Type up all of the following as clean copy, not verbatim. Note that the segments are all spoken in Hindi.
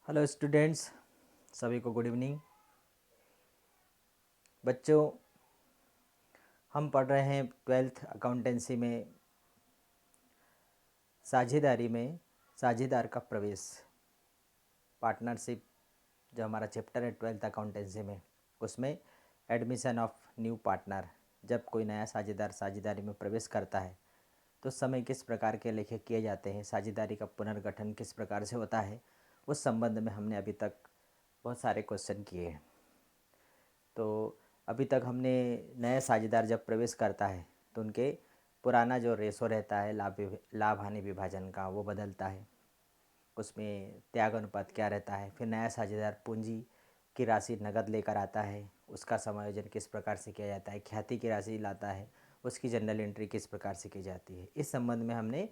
हेलो स्टूडेंट्स, सभी को गुड इवनिंग। बच्चों, हम पढ़ रहे हैं 12th अकाउंटेंसी में साझेदारी में साझेदार का प्रवेश, पार्टनरशिप। जो हमारा चैप्टर है 12th अकाउंटेंसी में, उसमें एडमिशन ऑफ न्यू पार्टनर, जब कोई नया साझेदार साझेदारी में प्रवेश करता है तो समय किस प्रकार के लेखे किए जाते हैं, साझेदारी का पुनर्गठन किस प्रकार से होता है, उस संबंध में हमने अभी तक बहुत सारे क्वेश्चन किए हैं। तो अभी तक हमने नया साझेदार जब प्रवेश करता है तो उनके पुराना जो रेशो रहता है लाभ हानि विभाजन का, वो बदलता है। उसमें त्याग अनुपात क्या रहता है। फिर नया साझेदार पूंजी की राशि नकद लेकर आता है, उसका समायोजन किस प्रकार से किया जाता है। ख्याति की राशि लाता है, उसकी जनरल एंट्री किस प्रकार से की जाती है। इस संबंध में हमने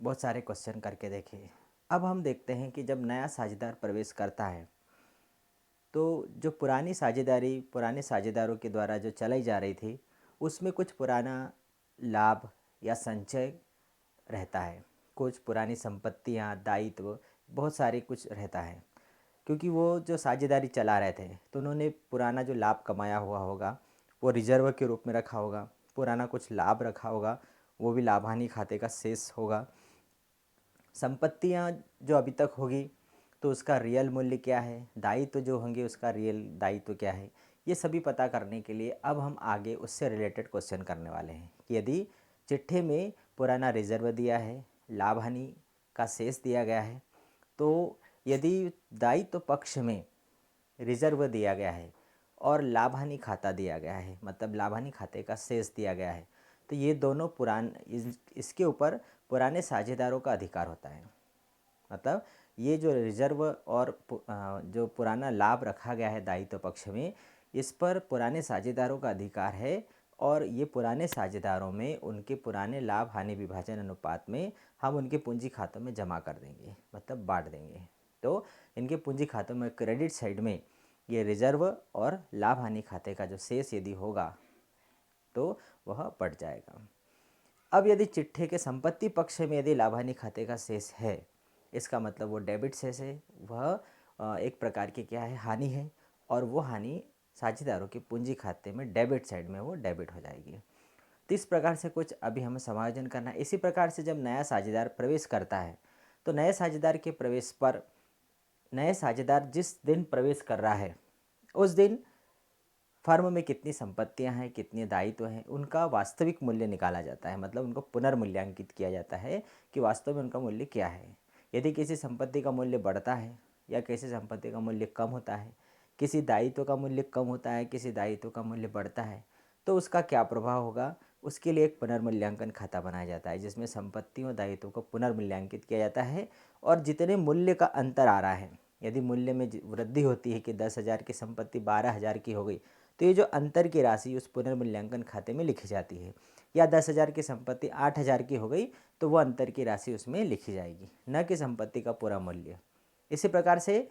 बहुत सारे क्वेश्चन करके देखे। अब हम देखते हैं कि जब नया साझेदार प्रवेश करता है तो जो पुराने साझेदारों के द्वारा जो चलाई जा रही थी, उसमें कुछ पुराना लाभ या संचय रहता है, कुछ पुरानी संपत्तियां, दायित्व, बहुत सारे कुछ रहता है। क्योंकि वो जो साझेदारी चला रहे थे तो उन्होंने पुराना जो लाभ कमाया हुआ होगा वो रिजर्व के रूप में रखा होगा, पुराना कुछ लाभ रखा होगा, वो भी लाभ हानि खाते का शेष होगा। संपत्तियां जो अभी तक होगी तो उसका रियल मूल्य क्या है, दायित्व जो होंगे उसका रियल दायित्व क्या है, ये सभी पता करने के लिए अब हम आगे उससे रिलेटेड क्वेश्चन करने वाले हैं कि यदि चिट्ठे में पुराना रिजर्व दिया है, लाभ हानि का शेष दिया गया है, तो यदि दायित्व पक्ष में रिजर्व दिया गया है और लाभ हानि खाता दिया गया है, मतलब लाभ हानि खाते का शेष दिया गया है, तो ये दोनों इसके ऊपर पुराने साझेदारों का अधिकार होता है। मतलब ये जो रिजर्व और जो पुराना लाभ रखा गया है दायित्व पक्ष में, इस पर पुराने साझेदारों का अधिकार है। और ये पुराने साझेदारों में उनके पुराने लाभ हानि विभाजन अनुपात में हम उनके पूंजी खातों में जमा कर देंगे, मतलब बांट देंगे। तो इनके पूंजी खातों में क्रेडिट साइड में ये रिजर्व और लाभ हानि खाते का जो शेष यदि होगा तो वह बढ़ जाएगा। अब यदि चिट्ठे के संपत्ति पक्ष में यदि लाभ हानि खाते का शेष है, इसका मतलब वो डेबिट शेष है, वह एक प्रकार की क्या है, हानि है। और वो हानि साझेदारों के पूंजी खाते में डेबिट साइड में वो डेबिट हो जाएगी। तो इस प्रकार से कुछ अभी हमें समायोजन करना है। इसी प्रकार से जब नया साझेदार प्रवेश करता है तो नए साझेदार के प्रवेश पर नए साझेदार जिस दिन प्रवेश कर रहा है उस दिन फर्म में कितनी संपत्तियां हैं, कितने दायित्व हैं, उनका वास्तविक मूल्य निकाला जाता है। मतलब उनको पुनर्मूल्यांकित किया जाता है कि वास्तव में उनका मूल्य क्या है। यदि किसी संपत्ति का मूल्य बढ़ता है या किसी संपत्ति का मूल्य कम होता है, किसी दायित्व का मूल्य कम होता है, किसी दायित्व का मूल्य बढ़ता है, तो उसका क्या प्रभाव होगा, उसके लिए एक पुनर्मूल्यांकन खाता बनाया जाता है जिसमें संपत्तियों और दायित्वों को पुनर्मूल्यांकित किया जाता है। और जितने मूल्य का अंतर आ रहा है, यदि मूल्य में वृद्धि होती है कि 10,000 की संपत्ति 12,000 की हो गई, तो ये जो अंतर की राशि उस पुनर्मूल्यांकन खाते में लिखी जाती है। या 10,000 की संपत्ति 8,000 की हो गई तो वो अंतर की राशि उसमें लिखी जाएगी, न कि संपत्ति का पूरा मूल्य। इसी प्रकार से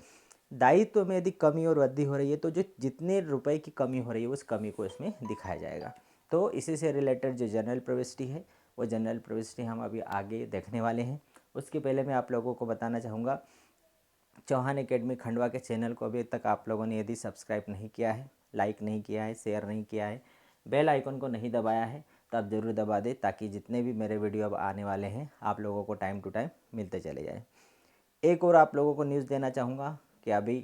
दायित्व में यदि कमी और वृद्धि हो रही है तो जो जितने रुपए की कमी हो रही है उस कमी को इसमें दिखाया जाएगा। तो इसी से रिलेटेड जो जनरल प्रविष्टि है वो जनरल प्रविष्टि हम अभी आगे देखने वाले हैं। उसके पहले मैं आप लोगों को बताना चाहूँगा, चौहान एकेडमी खंडवा के चैनल को अभी तक आप लोगों ने यदि सब्सक्राइब नहीं किया है, लाइक नहीं किया है, शेयर नहीं किया है, बेल आइकन को नहीं दबाया है, तो आप ज़रूर दबा दें ताकि जितने भी मेरे वीडियो अब आने वाले हैं आप लोगों को टाइम टू टाइम मिलते चले जाए। एक और आप लोगों को न्यूज़ देना चाहूँगा कि अभी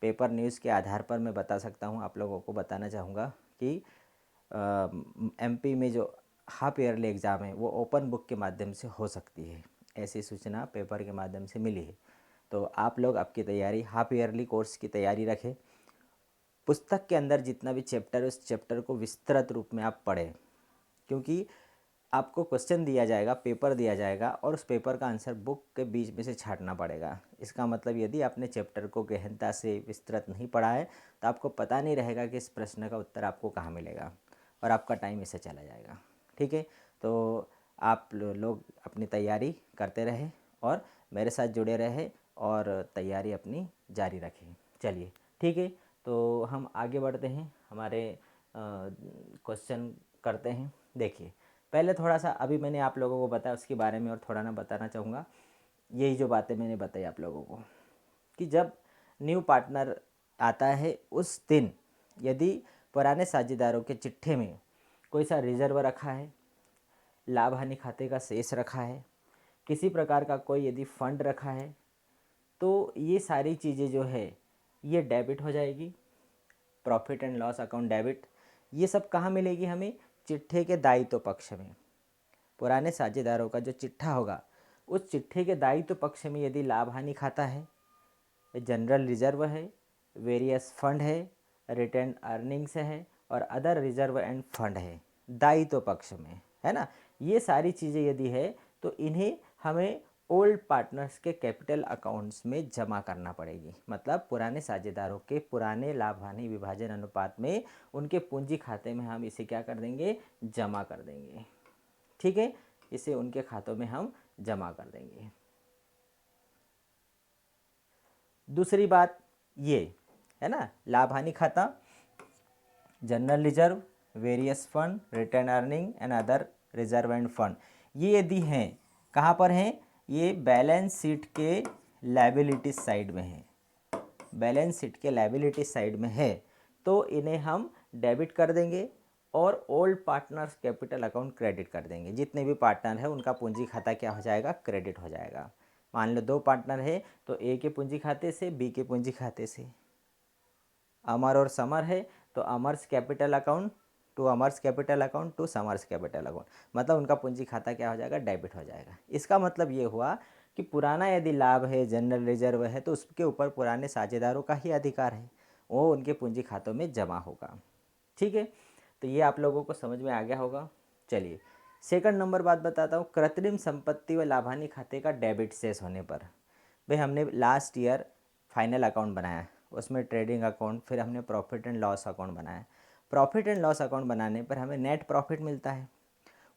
पेपर न्यूज़ के आधार पर मैं बता सकता हूँ, आप लोगों को बताना चाहूँगा कि एमपी में जो हाफ ईयरली एग्ज़ाम है वो ओपन बुक के माध्यम से हो सकती है, ऐसी सूचना पेपर के माध्यम से मिली है। तो आप लोग आपकी तैयारी, हाफ ईयरली कोर्स की तैयारी रखें। पुस्तक के अंदर जितना भी चैप्टर है उस चैप्टर को विस्तृत रूप में आप पढ़ें, क्योंकि आपको क्वेश्चन दिया जाएगा, पेपर दिया जाएगा और उस पेपर का आंसर बुक के बीच में से छांटना पड़ेगा। इसका मतलब यदि आपने चैप्टर को गहनता से विस्तृत नहीं पढ़ा है तो आपको पता नहीं रहेगा कि इस प्रश्न का उत्तर आपको कहाँ मिलेगा और आपका टाइम इससे चला जाएगा। ठीक है, तो आप लोग अपनी तैयारी करते रहें और मेरे साथ जुड़े रहें और तैयारी अपनी जारी रखें। चलिए ठीक है, तो हम आगे बढ़ते हैं, हमारे क्वेश्चन करते हैं। देखिए, पहले थोड़ा सा अभी मैंने आप लोगों को बताया उसके बारे में और थोड़ा ना बताना चाहूँगा। यही जो बातें मैंने बताई आप लोगों को कि जब न्यू पार्टनर आता है उस दिन यदि पुराने साझेदारों के चिट्ठे में कोई सा रिजर्व रखा है, लाभ हानि खाते का शेष रखा है, किसी प्रकार का कोई यदि फंड रखा है, तो ये सारी चीज़ें जो है ये डेबिट हो जाएगी। Profit and loss account debit, ये सब कहाँ मिलेगी हमें? चिट्ठे के दायित्व पक्ष में। पुराने साझेदारों का जो चिट्ठा होगा उस चिट्ठे के दायित्व पक्ष में यदि लाभ हानि खाता है, जनरल रिजर्व है, वेरियस फंड है, रिटेन अर्निंग्स है और अदर रिजर्व एंड फंड है दायित्व पक्ष में, है ना। ये सारी चीज़ें यदि है तो इन्हें हमें ओल्ड पार्टनर्स के कैपिटल अकाउंट्स में जमा करना पड़ेगी। मतलब पुराने साझेदारों के पुराने लाभ हानि विभाजन अनुपात में उनके पूंजी खाते में हम इसे क्या कर देंगे? जमा कर देंगे। ठीक है, इसे उनके खातों में हम जमा कर देंगे। दूसरी बात ये है ना, लाभ हानि खाता, general reserve, various fund, return earning and other reserve end fund, ये यदि हैं कहाँ पर हैं? ये बैलेंस शीट के लायबिलिटी साइड में है। बैलेंस शीट के लायबिलिटी साइड में है तो इन्हें हम डेबिट कर देंगे और old partners capital account credit कर देंगे। जितने भी पार्टनर है उनका पूंजी खाता क्या हो जाएगा? क्रेडिट हो जाएगा। मान लो 2 पार्टनर है तो ए के पूंजी खाते से बी के पूंजी खाते से, अमर और समर है तो Amar's capital account to Amar's capital account to Samar's capital account, मतलब उनका पूंजी खाता क्या हो जाएगा? डेबिट हो जाएगा। इसका मतलब ये हुआ कि पुराना यदि लाभ है, जनरल रिजर्व है, तो उसके ऊपर पुराने साझेदारों का ही अधिकार है, वो उनके पूंजी खातों में जमा होगा। ठीक है, तो ये आप लोगों को समझ में आ गया होगा। चलिए सेकंड नंबर बात बताता हूँ, कृत्रिम संपत्ति व लाभ हानि खाते का डेबिट शेष होने पर। भाई हमने लास्ट ईयर फाइनल अकाउंट बनाया, उसमें ट्रेडिंग अकाउंट, फिर हमने प्रॉफिट एंड लॉस अकाउंट बनाया। प्रॉफिट एंड लॉस अकाउंट बनाने पर हमें नेट प्रॉफिट मिलता है।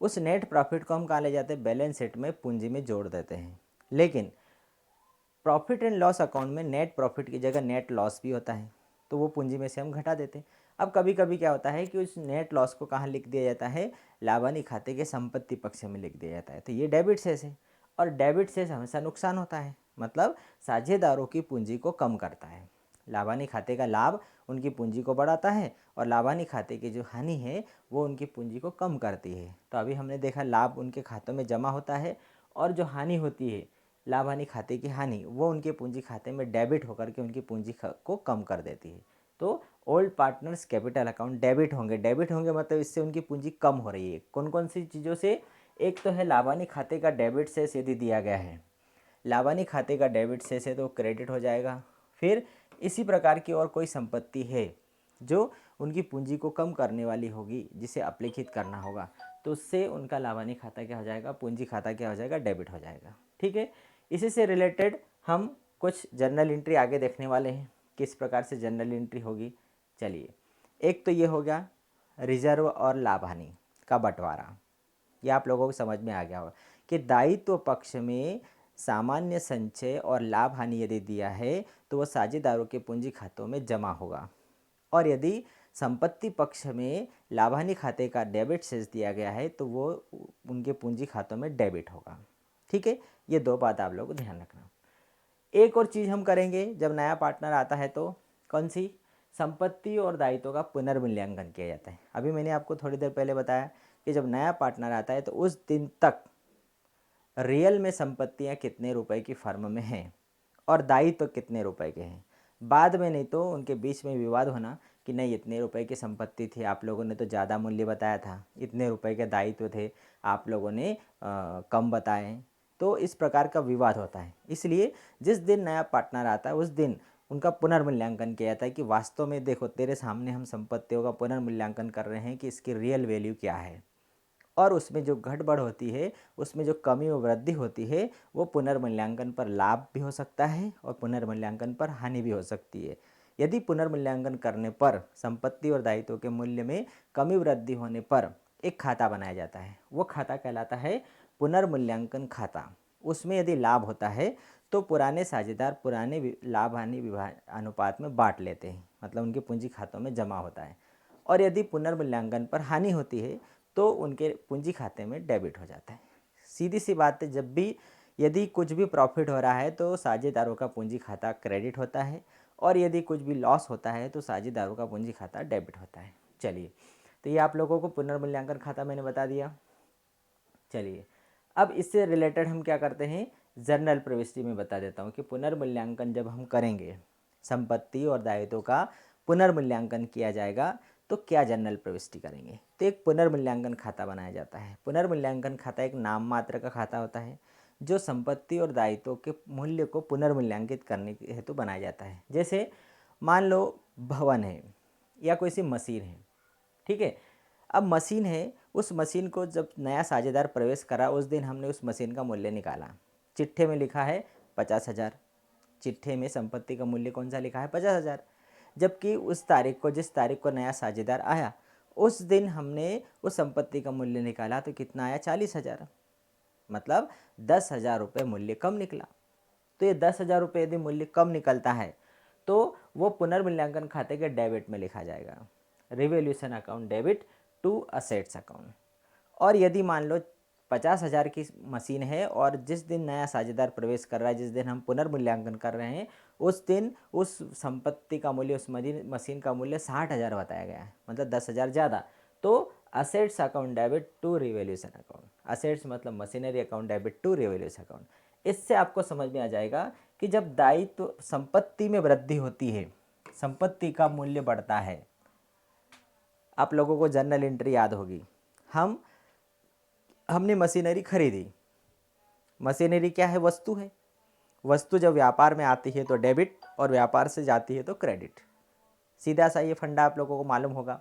उस नेट प्रॉफिट को हम कहाँ ले जाते हैं? बैलेंस शीट में पूंजी में जोड़ देते हैं। लेकिन प्रॉफिट एंड लॉस अकाउंट में नेट प्रॉफिट की जगह नेट लॉस भी होता है, तो वो पूंजी में से हम घटा देते हैं। अब कभी कभी क्या होता है कि उस नेट लॉस को कहाँ लिख दिया जाता है? लाभ हानि खाते के संपत्ति पक्ष में लिख दिया जाता है, तो ये डेबिट शेष है। और डेबिट शेष हमेशा नुकसान होता है, मतलब साझेदारों की पूंजी को कम करता है। लाभ हानि खाते का लाभ उनकी पूंजी को बढ़ाता है और लाभ हानि खाते की जो हानि है वो उनकी पूंजी को कम करती है। तो अभी हमने देखा लाभ उनके खातों में जमा होता है और जो हानि होती है, लाभ हानि खाते की हानि, वो उनके पूंजी खाते में डेबिट होकर के उनकी पूंजी को कम कर देती है। तो old partners capital account debit होंगे। डेबिट होंगे मतलब इससे उनकी पूंजी कम हो रही है। कौन कौन सी चीज़ों से? एक तो है लाभ हानि खाते का डेबिट शेष यदि दिया गया है, लाभ हानि खाते का डेबिट शेष है तो क्रेडिट हो जाएगा। फिर इसी प्रकार की और कोई संपत्ति है जो उनकी पूंजी को कम करने वाली होगी, जिसे अपलिखित करना होगा, तो उससे उनका लाभ हानि खाता क्या हो जाएगा? पूंजी खाता क्या हो जाएगा? डेबिट हो जाएगा। ठीक है, इसी से रिलेटेड हम कुछ जर्नल एंट्री आगे देखने वाले हैं, किस प्रकार से जर्नल एंट्री होगी। चलिए, एक तो ये हो गया रिजर्व और लाभ हानि का बंटवारा। ये आप लोगों को समझ में आ गया होगा कि दायित्व पक्ष में सामान्य संचय और लाभ हानि यदि दिया है तो वह साझेदारों के पूंजी खातों में जमा होगा, और यदि संपत्ति पक्ष में लाभ हानि खाते का डेबिट शेष दिया गया है तो वो उनके पूंजी खातों में डेबिट होगा। ठीक है, ये 2 बात आप लोगों को ध्यान रखना। एक और चीज़ हम करेंगे जब नया पार्टनर आता है, तो कौन सी? संपत्ति और दायित्वों का पुनर्मूल्यांकन किया जाता है। अभी मैंने आपको थोड़ी देर पहले बताया कि जब नया पार्टनर आता है तो उस दिन तक रियल में संपत्तियां कितने रुपए की फर्म में हैं और दायित्व कितने रुपए के हैं। बाद में नहीं तो उनके बीच में विवाद होना कि नहीं, इतने रुपए की संपत्ति थी, आप लोगों ने तो ज़्यादा मूल्य बताया था, इतने रुपए के दायित्व थे, आप लोगों ने कम बताए, तो इस प्रकार का विवाद होता है। इसलिए जिस दिन नया पार्टनर आता है उस दिन उनका पुनर्मूल्यांकन किया जाता है कि वास्तव में देखो तेरे सामने हम संपत्तियों का पुनर्मूल्यांकन कर रहे हैं कि इसकी रियल वैल्यू क्या है, और उसमें जो घटबढ़ होती है, उसमें जो कमी व वृद्धि होती है, वो पुनर्मूल्यांकन पर लाभ भी हो सकता है और पुनर्मूल्यांकन पर हानि भी हो सकती है। यदि पुनर्मूल्यांकन करने पर संपत्ति और दायित्वों के मूल्य में कमी वृद्धि होने पर एक खाता बनाया जाता है, वो खाता कहलाता है पुनर्मूल्यांकन खाता। उसमें यदि लाभ होता है तो पुराने साझेदार पुराने लाभ हानि अनुपात में बांट लेते हैं, मतलब उनके पूंजी खातों में जमा होता है। और यदि पुनर्मूल्यांकन पर हानि होती है तो उनके पूंजी खाते में डेबिट हो जाता है। सीधी सी बात है, जब भी यदि कुछ भी प्रॉफिट हो रहा है तो साझेदारों का पूंजी खाता क्रेडिट होता है, और यदि कुछ भी लॉस होता है तो साझेदारों का पूंजी खाता डेबिट होता है। चलिए, तो ये आप लोगों को पुनर्मूल्यांकन खाता मैंने बता दिया। चलिए, अब इससे रिलेटेड हम क्या करते हैं, जर्नल प्रविष्टि में बता देता हूँ कि पुनर्मूल्यांकन जब हम करेंगे, संपत्ति और दायित्वों का पुनर्मूल्यांकन किया जाएगा, तो क्या जर्नल प्रविष्टि करेंगे। तो एक पुनर्मूल्यांकन खाता बनाया जाता है। पुनर्मूल्यांकन खाता एक नाम मात्र का खाता होता है जो संपत्ति और दायित्वों के मूल्य को पुनर्मूल्यांकित करने के हेतु बनाया जाता है। जैसे मान लो भवन है या कोई सी मशीन है, ठीक है। अब मशीन है, उस मशीन को जब नया साझेदार प्रवेश करा उस दिन हमने उस मशीन का मूल्य निकाला। चिट्ठे में लिखा है 50,000। चिट्ठे में संपत्ति का मूल्य कौन सा लिखा है, 50,000। जबकि उस तारीख को, जिस तारीख को नया साझेदार आया, उस दिन हमने उस संपत्ति का मूल्य निकाला तो कितना आया, 40,000। मतलब 10,000 रुपये मूल्य कम निकला। तो ये 10,000 रुपये यदि मूल्य कम निकलता है तो वो पुनर्मूल्यांकन खाते के डेबिट में लिखा जाएगा, revaluation account debit to assets account. और यदि मान लो 50,000 की मशीन है और जिस दिन नया साझेदार प्रवेश कर रहा है, जिस दिन हम पुनर्मूल्यांकन कर रहे हैं, उस दिन उस संपत्ति का मूल्य, उस मशीन का मूल्य 60,000 बताया गया है, मतलब 10,000 ज़्यादा। तो assets account debit to revaluation account, assets मतलब machinery account debit to revaluation account. इससे आपको समझ में आ जाएगा कि जब दायित्व, संपत्ति में वृद्धि होती है, संपत्ति का मूल्य बढ़ता है। आप लोगों को जर्नल एंट्री याद होगी, हमने मशीनरी खरीदी। मशीनरी क्या है, वस्तु है। वस्तु जब व्यापार में आती है तो डेबिट, और व्यापार से जाती है तो क्रेडिट। सीधा सा ये फंडा आप लोगों को मालूम होगा,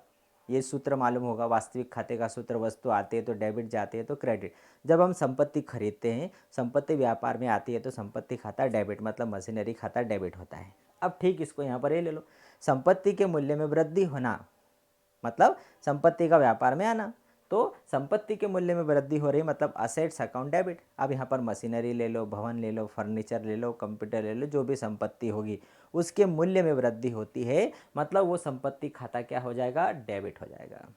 ये सूत्र मालूम होगा, वास्तविक खाते का सूत्र। वस्तु आती है तो डेबिट, जाती है तो क्रेडिट। जब हम संपत्ति खरीदते हैं, संपत्ति व्यापार में आती है तो संपत्ति खाता डेबिट, मतलब मशीनरी खाता डेबिट होता है। अब ठीक इसको यहाँ पर ये ले लो, संपत्ति के मूल्य में वृद्धि होना मतलब संपत्ति का व्यापार में आना। तो संपत्ति के मूल्य में वृद्धि हो रही मतलब असेट्स अकाउंट डेबिट। अब यहाँ पर मशीनरी ले लो, भवन ले लो, फर्नीचर ले लो, कंप्यूटर ले लो, जो भी संपत्ति होगी उसके मूल्य में वृद्धि होती है, मतलब वो संपत्ति खाता क्या हो जाएगा, डेबिट हो जाएगा।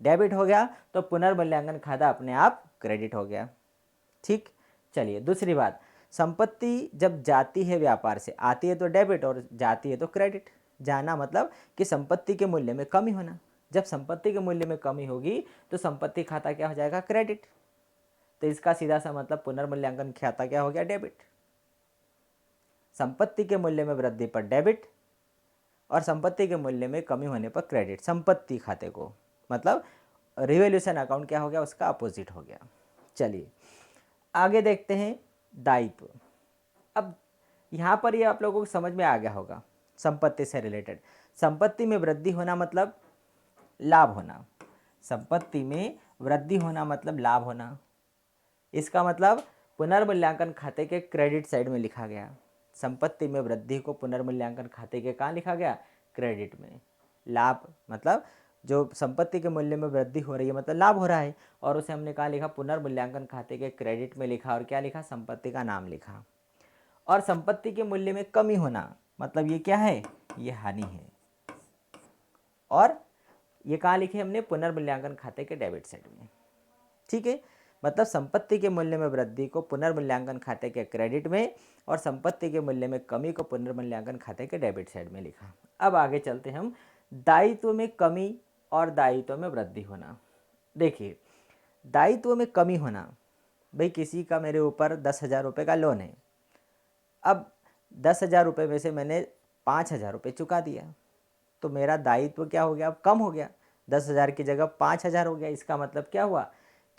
डेबिट हो गया तो पुनर्मूल्यांकन खाता अपने आप क्रेडिट हो गया। ठीक, चलिए दूसरी बात, संपत्ति जब जाती है व्यापार से, आती है तो डेबिट और जाती है तो क्रेडिट। जाना मतलब कि संपत्ति के मूल्य में कमी होना। जब संपत्ति के मूल्य में कमी होगी तो संपत्ति खाता क्या हो जाएगा, क्रेडिट। तो इसका सीधा सा मतलब पुनर्मूल्यांकन खाता क्या हो गया, डेबिट। संपत्ति के मूल्य में वृद्धि पर डेबिट और संपत्ति के मूल्य में कमी होने पर क्रेडिट। संपत्ति खाते को मतलब रिवैल्यूएशन अकाउंट क्या हो गया, उसका अपोजिट हो गया। चलिए आगे देखते हैं दायित्व। अब यहाँ पर ये आप लोगों को समझ में आ गया होगा, संपत्ति से रिलेटेड। संपत्ति में वृद्धि होना मतलब लाभ होना, संपत्ति में वृद्धि होना मतलब लाभ होना। इसका मतलब पुनर्मूल्यांकन खाते के क्रेडिट साइड में लिखा गया। संपत्ति में वृद्धि को पुनर्मूल्यांकन खाते के कहाँ लिखा गया, क्रेडिट में। लाभ मतलब जो संपत्ति के मूल्य में वृद्धि हो रही है मतलब लाभ हो रहा है, और उसे हमने कहाँ लिखा, पुनर्मूल्यांकन खाते के क्रेडिट में लिखा। और क्या लिखा, संपत्ति का नाम लिखा। और संपत्ति के मूल्य में कमी होना मतलब ये क्या है, ये हानि है। और ये कहाँ लिखे हमने, पुनर्मूल्यांकन खाते के डेबिट साइड में। ठीक है, मतलब संपत्ति के मूल्य में वृद्धि को पुनर्मूल्यांकन खाते के क्रेडिट में और संपत्ति के मूल्य में कमी को पुनर्मूल्यांकन खाते के डेबिट साइड में लिखा। अब आगे चलते हम, दायित्व में कमी और दायित्व में वृद्धि होना। देखिए, दायित्व में कमी होना, भाई किसी का मेरे ऊपर 10,000 रुपये का लोन है। अब 10,000 रुपये में से मैंने 5,000 रुपये चुका दिया, तो मेरा दायित्व क्या हो गया, अब कम हो गया। 10,000 की जगह 5,000 हो गया। इसका मतलब क्या हुआ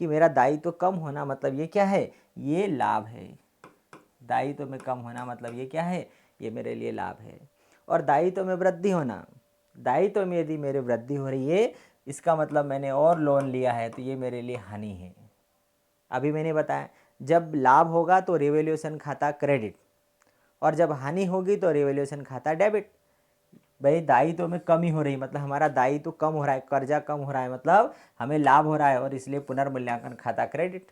कि मेरा दायित्व कम होना मतलब ये क्या है, ये लाभ है। दायित्व में कम होना मतलब ये क्या है, ये मेरे लिए लाभ है। और दायित्व में वृद्धि होना, दायित्व में यदि मेरी वृद्धि हो रही है, इसका मतलब मैंने और लोन लिया है तो ये मेरे लिए हानि है। अभी मैंने बताया, जब लाभ होगा तो रिवैल्यूएशन खाता क्रेडिट, और जब हानि होगी तो रिवैल्यूएशन खाता डेबिट। भाई दायित्व में कमी हो रही मतलब हमारा दायित्व कम हो रहा है, कर्जा कम हो रहा है, मतलब हमें लाभ हो रहा है, और इसलिए पुनर्मूल्यांकन खाता क्रेडिट।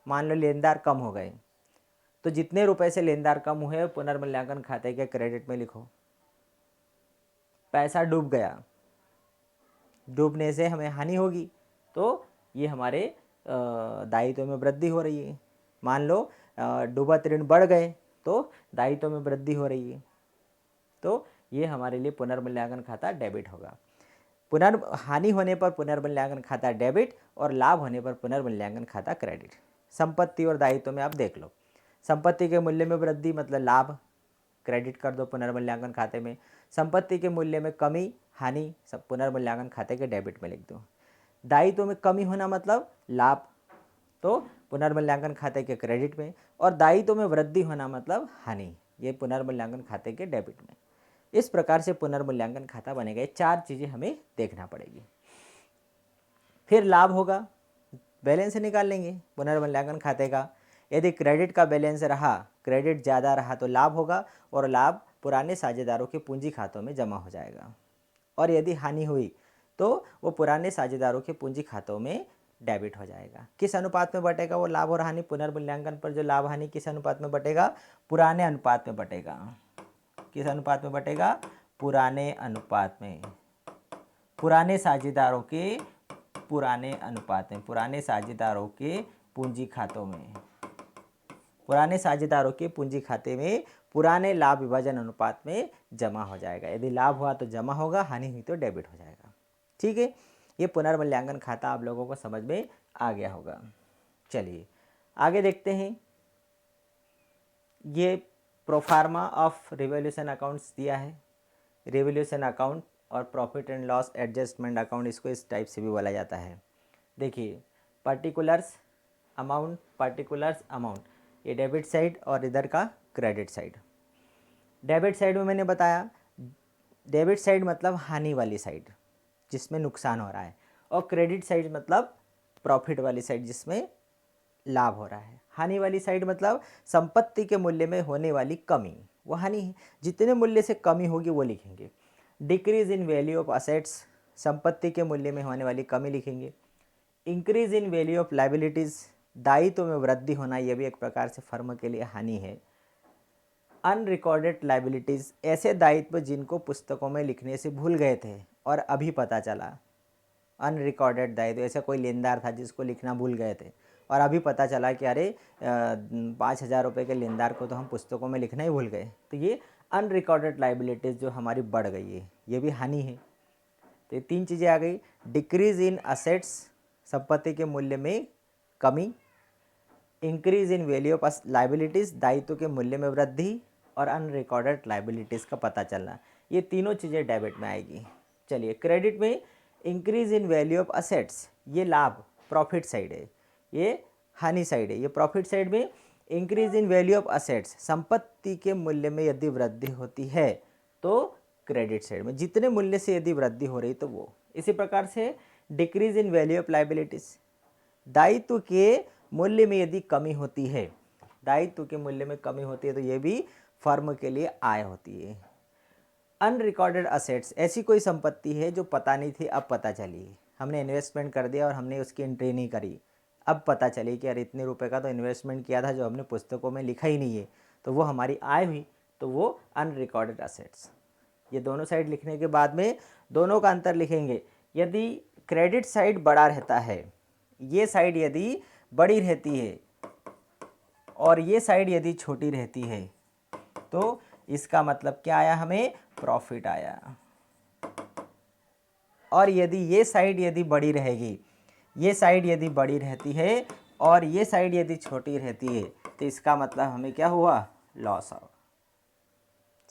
मान लो लेनदार कम हो गए, तो जितने रुपए से लेनदार कम हुए पुनर्मूल्यांकन खाते के क्रेडिट में लिखो। पैसा डूब गया, डूबने से हमें हानि होगी, तो ये हमारे दायित्व में वृद्धि हो रही है। मान लो डूबत ऋण बढ़ गए तो दायित्व में वृद्धि हो रही है, तो ये हमारे लिए पुनर्मूल्यांकन खाता डेबिट होगा। हानि होने पर पुनर्मूल्यांकन खाता डेबिट और लाभ होने पर पुनर्मूल्यांकन खाता क्रेडिट। संपत्ति और दायित्व में आप देख लो, संपत्ति के मूल्य में वृद्धि मतलब लाभ, क्रेडिट कर दो पुनर्मूल्यांकन खाते में। संपत्ति के मूल्य में कमी, हानि, सब पुनर्मूल्यांकन खाते के डेबिट में लिख दो। दायित्व में कमी होना मतलब लाभ, तो पुनर्मूल्यांकन खाते के क्रेडिट में, और दायित्व में वृद्धि होना मतलब हानि, ये पुनर्मूल्यांकन खाते के डेबिट में। इस प्रकार से पुनर्मूल्यांकन खाता बनेगा। ये 4 चीज़ें हमें देखना पड़ेगी। फिर लाभ होगा, बैलेंस निकाल लेंगे पुनर्मूल्यांकन खाते का। यदि क्रेडिट का बैलेंस रहा, क्रेडिट ज़्यादा रहा तो लाभ होगा, और लाभ पुराने साझेदारों के पूंजी खातों में जमा हो जाएगा। और यदि हानि हुई तो वो पुराने साझेदारों के पूंजी खातों में डेबिट हो जाएगा। किस अनुपात में बटेगा वो लाभ और हानि? पुनर्मूल्यांकन पर जो लाभ हानि किस अनुपात में बटेगा? पुराने अनुपात में बटेगा। किस अनुपात में बटेगा? पुराने अनुपात में। पुराने साझेदारों के पुराने अनुपात में, पुराने साझेदारों के पूंजी खातों में, पुराने साझेदारों के पूंजी खाते में पुराने लाभ विभाजन अनुपात में जमा हो जाएगा। यदि लाभ हुआ तो जमा होगा, हानि हुई तो डेबिट हो जाएगा। ठीक है, ये पुनर्मूल्यांकन खाता आप लोगों को समझ में आ गया होगा। चलिए आगे देखते हैं। ये प्रोफार्मा ऑफ रिवोल्यूशन अकाउंट्स दिया है। रिवोल्यूशन अकाउंट और profit and loss adjustment account, इसको इस टाइप से भी बोला जाता है। देखिए पर्टिकुलर्स अमाउंट, ये डेबिट साइड और इधर का क्रेडिट साइड। डेबिट साइड में मैंने बताया, डेबिट साइड मतलब हानि वाली साइड जिसमें नुकसान हो रहा है, और क्रेडिट साइड मतलब प्रॉफिट वाली साइड जिसमें लाभ हो रहा है। हानि वाली साइड मतलब संपत्ति के मूल्य में होने वाली कमी, वो हानि है। जितने मूल्य से कमी होगी वो लिखेंगे। Decrease in value of assets, संपत्ति के मूल्य में होने वाली कमी लिखेंगे। Increase in value of liabilities, दायित्व में वृद्धि होना, यह भी एक प्रकार से फर्म के लिए हानि है। अनरिकॉर्डेड लाइबिलिटीज़, ऐसे दायित्व जिनको पुस्तकों में लिखने से भूल गए थे और अभी पता चला। अनरिकॉर्डेड दायित्व, ऐसा कोई लेनदार था जिसको लिखना भूल गए थे और अभी पता चला कि अरे 5,000 रुपये के लेनदार को तो हम पुस्तकों में लिखना ही भूल गए, तो ये अनरिकॉर्डेड लाइबिलिटीज़ जो हमारी बढ़ गई है, ये भी हानि है। तो ये 3 चीज़ें आ गई। डिक्रीज इन असेट्स, संपत्ति के मूल्य में कमी। Increase in value of liabilities, दायित्व के मूल्य में वृद्धि। और अनरिकॉर्डेड लाइबिलिटीज़ का पता चलना, ये तीनों चीज़ें डेबिट में आएगी। चलिए क्रेडिट में increase in value of assets, ये लाभ प्रॉफिट साइड है, ये हानि साइड है। ये प्रॉफिट साइड में increase in value of assets, संपत्ति के मूल्य में यदि वृद्धि होती है तो क्रेडिट साइड में, जितने मूल्य से यदि वृद्धि हो रही तो वो। इसी प्रकार से decrease in value of liabilities, दायित्व के मूल्य में यदि कमी होती है, दायित्व के मूल्य में कमी होती है तो ये भी फर्म के लिए आय होती है। अनरिकॉर्डेड असेट्स, ऐसी कोई संपत्ति है जो पता नहीं थी अब पता चली, हमने इन्वेस्टमेंट कर दिया और हमने उसकी एंट्री नहीं करी, अब पता चली कि यार इतने रुपए का तो इन्वेस्टमेंट किया था जो हमने पुस्तकों में लिखा ही नहीं है, तो वो हमारी आय हुई, तो वो अनरिकॉर्डेड असेट्स। ये दोनों साइड लिखने के बाद में दोनों का अंतर लिखेंगे। यदि क्रेडिट साइड बड़ा रहता है, ये साइड यदि बड़ी रहती है और ये साइड यदि छोटी रहती है तो इसका मतलब क्या आया? हमें प्रॉफिट आया। और यदि ये साइड यदि बड़ी रहेगी, ये साइड यदि बड़ी रहती है और ये साइड यदि छोटी रहती है तो इसका मतलब हमें क्या हुआ? लॉस हुआ।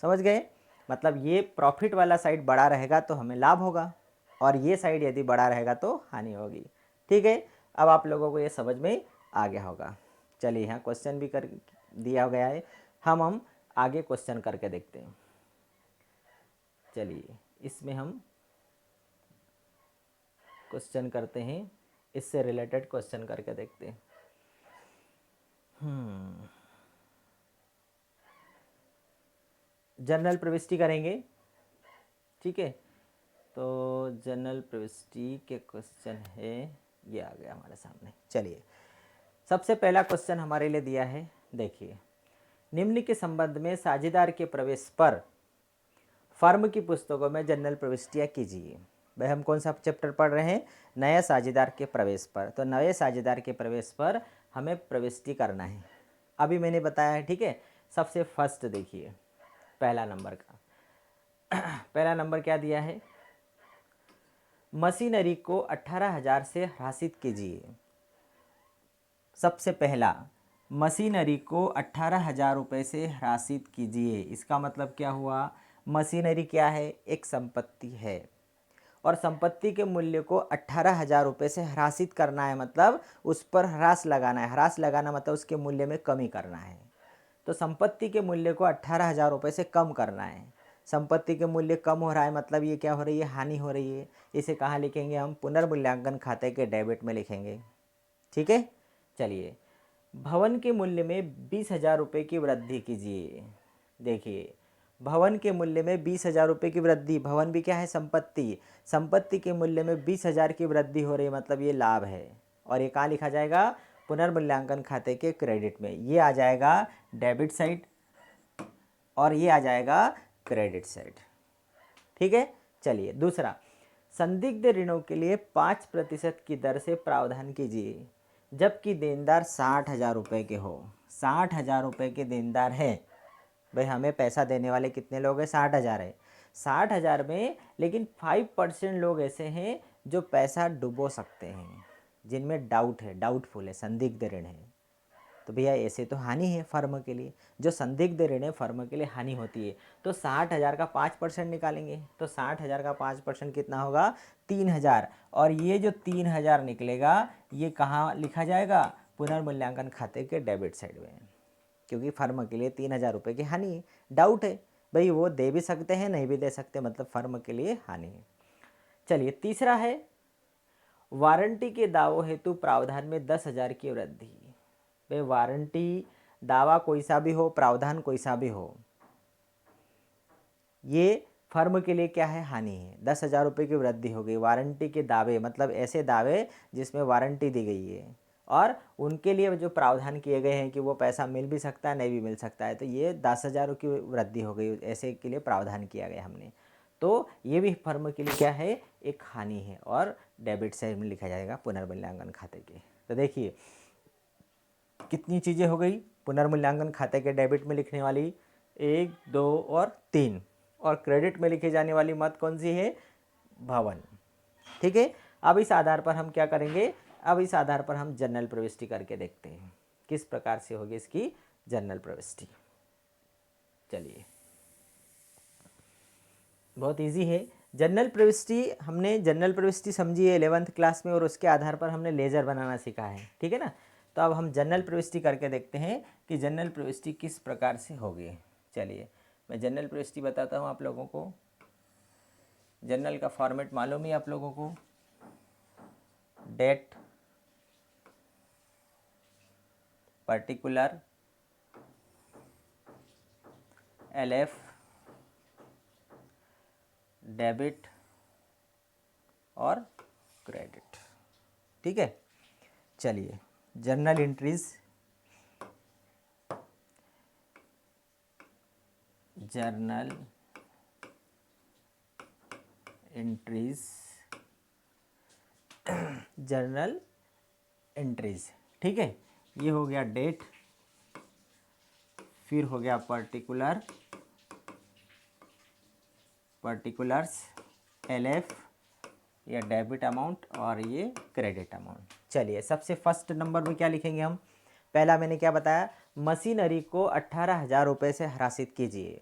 समझ गए? मतलब ये प्रॉफिट वाला साइड बड़ा रहेगा तो हमें लाभ होगा और ये साइड यदि बड़ा रहेगा तो हानि होगी। ठीक है, अब आप लोगों को ये समझ में आ गया होगा। चलिए यहाँ क्वेश्चन भी कर दिया गया है, हम आगे क्वेश्चन करके देखते हैं। चलिए इसमें हम क्वेश्चन करते हैं, इससे रिलेटेड क्वेश्चन करके देखते हैं। जनरल प्रविष्टि करेंगे। ठीक है, तो जनरल प्रविष्टि के क्वेश्चन है, ये आ गया हमारे सामने। चलिए सबसे पहला क्वेश्चन हमारे लिए दिया है, देखिए निम्न के संबंध में साझेदार के प्रवेश पर फर्म की पुस्तकों में जनरल प्रविष्टियाँ कीजिए। भाई हम कौन सा चैप्टर पढ़ रहे हैं? नए साझेदार के प्रवेश पर। तो नए साझेदार के प्रवेश पर हमें प्रविष्टि करना है। अभी मैंने बताया है, ठीक है। सबसे फर्स्ट देखिए पहला नंबर का पहला नंबर क्या दिया है, मशीनरी को 18,000 से ह्रासित कीजिए। सबसे पहला, मशीनरी को 18,000 रुपये से ह्रासित कीजिए। इसका मतलब क्या हुआ, मशीनरी क्या है, एक संपत्ति है और संपत्ति के मूल्य को 18,000 रुपये से ह्रासित करना है, मतलब उस पर ह्रास लगाना है। ह्रास लगाना मतलब उसके मूल्य में कमी करना है। तो संपत्ति के मूल्य को 18,000 रुपये से कम करना है। संपत्ति के मूल्य कम हो रहा है मतलब ये क्या हो रही है, हानि हो रही है। इसे कहाँ लिखेंगे हम, पुनर्मूल्यांकन खाते के डेबिट में लिखेंगे, ठीक है। चलिए, भवन के मूल्य में 20,000 रुपये की वृद्धि कीजिए। देखिए, भवन के मूल्य में 20,000 रुपये की वृद्धि, भवन भी क्या है, संपत्ति। संपत्ति के मूल्य में 20,000 की वृद्धि हो रही है, मतलब ये लाभ है। और ये कहाँ लिखा जाएगा, पुनर्मूल्यांकन खाते के क्रेडिट में। ये आ जाएगा डेबिट साइड और ये आ जाएगा क्रेडिट साइड, ठीक है। चलिए दूसरा, संदिग्ध ऋणों के लिए 5% की दर से प्रावधान कीजिए जबकि देनदार 60,000 रुपये के हो। 60,000 रुपये के देनदार हैं, भाई हमें पैसा देने वाले कितने लोग हैं, 60,000 है। 60,000 में लेकिन 5% लोग ऐसे हैं जो पैसा डुबो सकते हैं, जिनमें डाउट है, डाउटफुल है, संदिग्ध ऋण है। तो भैया ऐसे तो हानि है फर्म के लिए, जो संदिग्ध ऋण है फर्म के लिए हानि होती है। तो 60,000 का 5% निकालेंगे, तो 60,000 का 5% कितना होगा, 3,000। और ये जो 3,000 निकलेगा ये कहाँ लिखा जाएगा, पुनर्मूल्यांकन खाते के डेबिट साइड में, क्योंकि फर्म के लिए 3,000 रुपये की हानि है। डाउट है भाई, वो दे भी सकते हैं नहीं भी दे सकते, मतलब फर्म के लिए हानि है। चलिए तीसरा है, वारंटी के दावों हेतु प्रावधान में 10,000 की वृद्धि। भाई वारंटी दावा कोई सा भी हो, प्रावधान कोई सा भी हो, ये फर्म के लिए क्या है, हानि है। 10,000 रुपये की वृद्धि हो गई। वारंटी के दावे मतलब ऐसे दावे जिसमें वारंटी दी गई है और उनके लिए जो प्रावधान किए गए हैं कि वो पैसा मिल भी सकता है नहीं भी मिल सकता है, तो ये 10,000 की वृद्धि हो गई, ऐसे के लिए प्रावधान किया गया हमने। तो ये भी फर्म के लिए क्या है, एक हानि है और डेबिट साइड में लिखा जाएगा पुनर्मूल्यांकन खाते के। तो देखिए कितनी चीज़ें हो गई पुनर्मूल्यांकन खाते के डेबिट में लिखने वाली, 1, 2 और 3। और क्रेडिट में लिखी जाने वाली मत कौन सी है, भवन, ठीक है। अब इस आधार पर हम क्या करेंगे, अब इस आधार पर हम जनरल प्रविष्टि करके देखते हैं किस प्रकार से होगी इसकी जनरल प्रविष्टि। चलिए बहुत इजी है जनरल प्रविष्टि। हमने जनरल प्रविष्टि समझी है 11th क्लास में और उसके आधार पर हमने लेजर बनाना सीखा है, ठीक है ना। तो अब हम जनरल प्रविष्टि करके देखते हैं कि जनरल प्रविष्टि किस प्रकार से होगी। चलिए मैं जनरल प्रविष्टि बताता हूँ आप लोगों को। जनरल का फॉर्मेट मालूम ही आप लोगों को, डेट, पर्टिकुलर, LF, डेबिट और क्रेडिट, ठीक है। चलिए journal entries, journal entries, journal entries, ठीक है। ये हो गया डेट, फिर हो गया पर्टिकुलर, पर्टिकुलर्स, LF या डेबिट अमाउंट और ये क्रेडिट अमाउंट। चलिए सबसे फर्स्ट नंबर में क्या लिखेंगे हम, पहला मैंने क्या बताया, मशीनरी को 18,000 रुपये से ह्रासित कीजिए।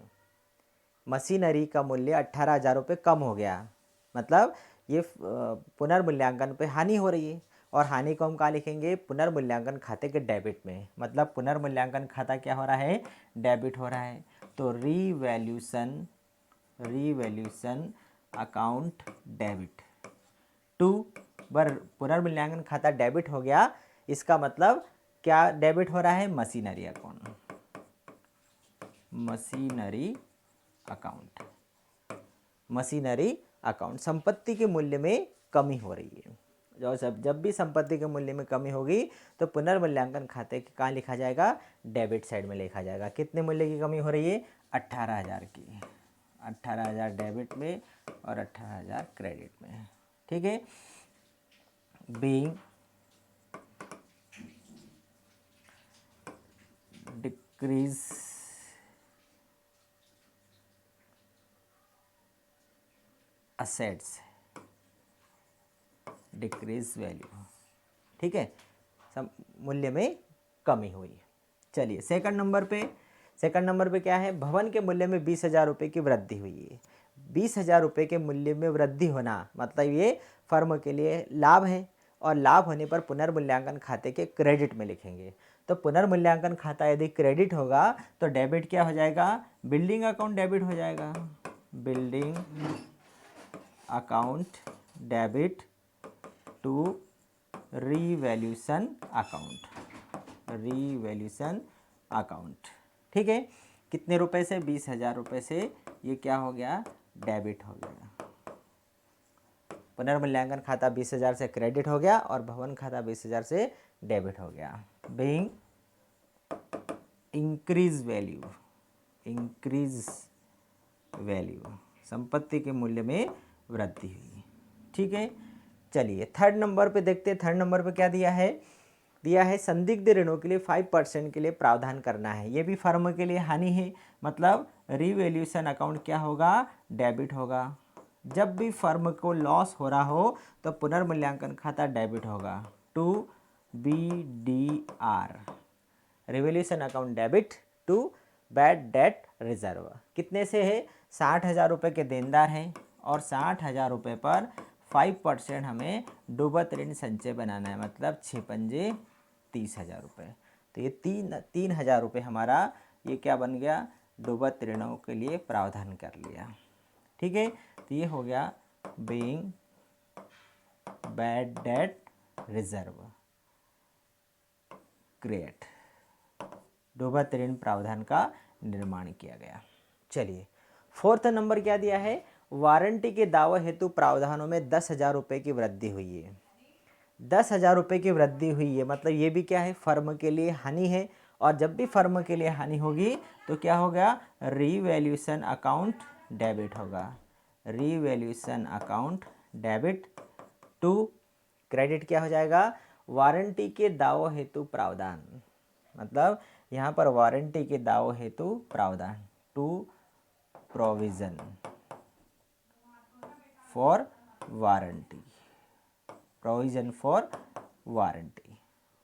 मशीनरी का मूल्य 18,000 रुपये कम हो गया, मतलब ये पुनर्मूल्यांकन पे हानि हो रही है। और हानि को हम कहाँ लिखेंगे, पुनर्मूल्यांकन खाते के डेबिट में, मतलब पुनर्मूल्यांकन खाता क्या हो रहा है, डेबिट हो रहा है। तो revaluation, revaluation account debit to, बर पुनर्मूल्यांकन खाता डेबिट हो गया, इसका मतलब क्या डेबिट हो रहा है, machinery account, machinery account, machinery account. संपत्ति के मूल्य में कमी हो रही है, जब भी संपत्ति के मूल्य में कमी होगी तो पुनर्मूल्यांकन खाते के कहाँ लिखा जाएगा, डेबिट साइड में लिखा जाएगा। कितने मूल्य की कमी हो रही है, 18,000 की, 18,000 डेबिट में और 18,000 क्रेडिट में, ठीक है। Being decrease assets, decrease value, ठीक है, मूल्य में कमी हुई। चलिए सेकंड नंबर पे क्या है, भवन के मूल्य में 20,000 रुपये की वृद्धि हुई है। 20,000 रुपये के मूल्य में वृद्धि होना मतलब ये फर्म के लिए लाभ है, और लाभ होने पर पुनर्मूल्यांकन खाते के क्रेडिट में लिखेंगे। तो पुनर्मूल्यांकन खाता यदि क्रेडिट होगा तो डेबिट क्या हो जाएगा, बिल्डिंग अकाउंट डेबिट हो जाएगा, building account debit to revaluation account, ठीक है। कितने रुपए से, 20,000 रुपये से ये क्या हो गया, डेबिट हो गया। पुनर्मूल्यांकन खाता 20,000 से क्रेडिट हो गया और भवन खाता 20,000 से डेबिट हो गया। बीइंग इंक्रीज वैल्यू, संपत्ति के मूल्य में वृद्धि हुई, ठीक है। चलिए थर्ड नंबर पे देखते हैं। थर्ड नंबर पे क्या दिया है संदिग्ध ऋणों के लिए 5% के लिए प्रावधान करना है। ये भी फर्म के लिए हानि है, मतलब रीवैल्यूएशन अकाउंट क्या होगा, डेबिट होगा। जब भी फर्म को लॉस हो रहा हो तो पुनर्मूल्यांकन खाता डेबिट होगा, to BDR, revaluation account debit to bad debt reserve. कितने से है, 60,000 रुपये के देनदार हैं और 60,000 रुपये पर 5% हमें डूबत ऋण संचय बनाना है, मतलब 6 पंजे 30,000 रुपये। तो ये 3,000 रुपये हमारा ये क्या बन गया, डूबत ऋणों के लिए प्रावधान कर लिया, ठीक है। तो ये हो गया being bad debt reserve create, डूबत ऋण प्रावधान का निर्माण किया गया। चलिए फोर्थ नंबर क्या दिया है, वारंटी के दावे हेतु प्रावधानों में 10,000 रुपये की वृद्धि हुई है। 10,000 रुपये की वृद्धि हुई है, मतलब ये भी क्या है, फर्म के लिए हानि है। और जब भी फर्म के लिए हानि होगी तो क्या होगा, रीवैल्यूएशन अकाउंट डेबिट होगा, revaluation account debit to credit क्या हो जाएगा, वारंटी के दावों हेतु प्रावधान, मतलब यहाँ पर वारंटी के दावों हेतु प्रावधान, to provision for warranty, provision for warranty,